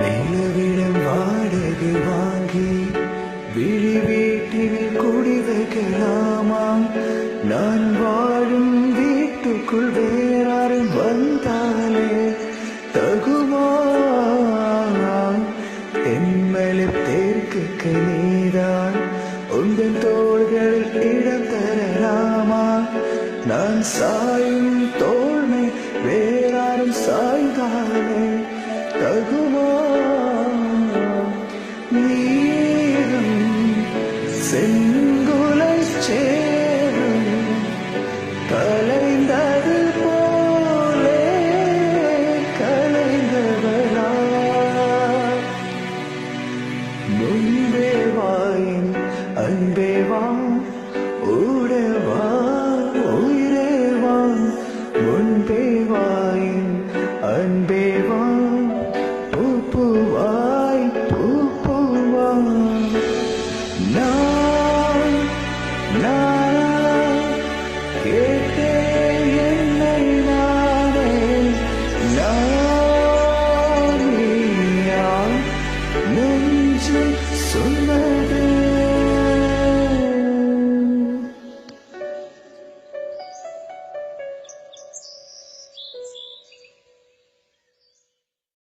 நிலவிடம் வாடகை வாங்கி விழி வீட்டில் குடி வைக்கலாமா? நான் வாழும் வீட்டுக்குள் வேறாரும் வந்தாலே தகுமா? தென்மலை தேர்க்கு நீதான் உங்கள் தோள்களில் இடம் தரலாமா? நான் சாயும் தோள்மை வேறாரும் சாய்ந்தாலே தகுமா? நீரும் செங்குலை சேரும் கலைந்தது போலே கலைந்தவளா? முன்பே வாயின் அன்பே வா, ஊடவா உயிரே வா. முன்பே வாயின் அன்பே வா, பூப்புவாய் பூப்புவா. நான்